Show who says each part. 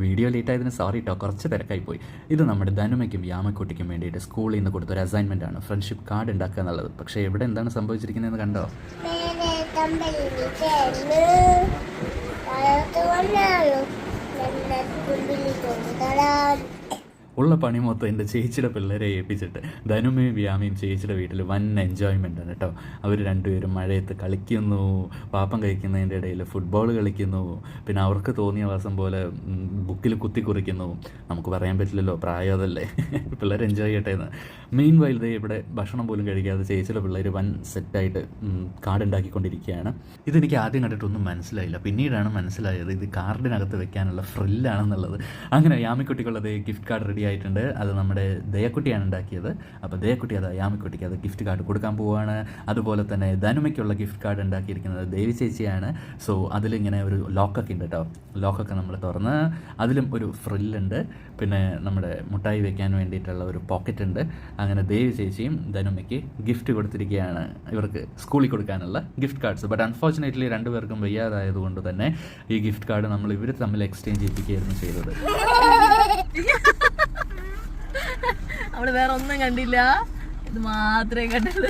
Speaker 1: Video late ആയതിന് sorry കേട്ടോ, കുറച്ച് തിരക്കായിപ്പോയി. ഇത് നമ്മുടെ ധനുമയ്ക്കും യാമക്കുട്ടിക്കും വേണ്ടിയിട്ട് സ്കൂളിൽ നിന്ന് കൊടുത്തൊരു അസൈൻമെൻ്റ് ആണ്, ഫ്രണ്ട്ഷിപ്പ് കാർഡ് ഉണ്ടാക്കുക എന്നുള്ളത്. പക്ഷേ ഇവിടെ എന്താണ് സംഭവിച്ചിരിക്കുന്നതെന്ന് കണ്ടോ? ഉള്ള പണി മൊത്തം എൻ്റെ ചേച്ചിയുടെ പിള്ളേരെ ഏൽപ്പിച്ചിട്ട് ധനുമയും വ്യാമയും ചേച്ചിയുടെ വീട്ടിൽ വൻ എൻജോയ്മെൻ്റ് ആണ് കേട്ടോ. അവർ രണ്ടുപേരും മഴയത്ത് കളിക്കുന്നു, പാപ്പം കഴിക്കുന്നതിൻ്റെ ഇടയിൽ ഫുട്ബോൾ കളിക്കുന്നു, പിന്നെ അവർക്ക് തോന്നിയ വാസം പോലെ ബുക്കിൽ കുത്തി കുറിക്കുന്നു. നമുക്ക് പറയാൻ പറ്റില്ലല്ലോ, പ്രായം അതല്ലേ, പിള്ളേർ എൻജോയ് ചെയ്യട്ടെ എന്ന്. മെയിൻ വൈൽഡ് ഇവിടെ ഭക്ഷണം പോലും കഴിക്കാതെ ചേച്ചിയുടെ പിള്ളേർ വൻ സെറ്റായിട്ട് കാർഡ് ഉണ്ടാക്കിക്കൊണ്ടിരിക്കുകയാണ്. ഇതെനിക്ക് ആദ്യം കണ്ടിട്ടൊന്നും മനസ്സിലായില്ല, പിന്നീടാണ് മനസ്സിലായത് ഇത് കാർഡിനകത്ത് വെക്കാനുള്ള ഫ്രില്ലാണെന്നുള്ളത്. അങ്ങനെ യാമിക്കുട്ടിക്കുള്ളത് ഗിഫ്റ്റ് കാർഡ് റെഡി ആയിട്ടുണ്ട്. അത് നമ്മുടെ ദയക്കുട്ടിയാണ് ഉണ്ടാക്കിയത്. അപ്പോൾ ദയക്കുട്ടി അത് യാമിക്കുട്ടിക്ക് അത് ഗിഫ്റ്റ് കാർഡ് കൊടുക്കാൻ പോവുകയാണ്. അതുപോലെ തന്നെ ധനുമയ്ക്കുള്ള ഗിഫ്റ്റ് കാർഡ് ഉണ്ടാക്കിയിരിക്കുന്നത് ദേവി ചേച്ചിയാണ്. സോ അതിലിങ്ങനെ ഒരു ലോക്കൊക്കെ ഉണ്ട് കേട്ടോ. ലോക്കൊക്കെ നമ്മൾ തുറന്ന് അതിലും ഒരു ഫ്രില്ലുണ്ട്. പിന്നെ നമ്മുടെ മുട്ടായി വെക്കാൻ വേണ്ടിയിട്ടുള്ള ഒരു പോക്കറ്റ് ഉണ്ട്. അങ്ങനെ ദേവി ചേച്ചിയും ധനുമയ്ക്ക് ഗിഫ്റ്റ് കൊടുത്തിരിക്കുകയാണ്, ഇവർക്ക് സ്കൂളിൽ കൊടുക്കാനുള്ള ഗിഫ്റ്റ് കാർഡ്സ്. ബട്ട് അൺഫോർച്ചുനേറ്റ്ലി രണ്ടുപേർക്കും വയ്യാതായതുകൊണ്ട് തന്നെ ഈ ഗിഫ്റ്റ് കാർഡ് നമ്മൾ ഇവർ തമ്മിൽ എക്സ്ചേഞ്ച് ചെയ്യിപ്പിക്കുകയായിരുന്നു ചെയ്തത്.
Speaker 2: അവള് വേറെ ഒന്നും കണ്ടില്ല, ഇത് മാത്രമേ കണ്ടുള്ളൂ.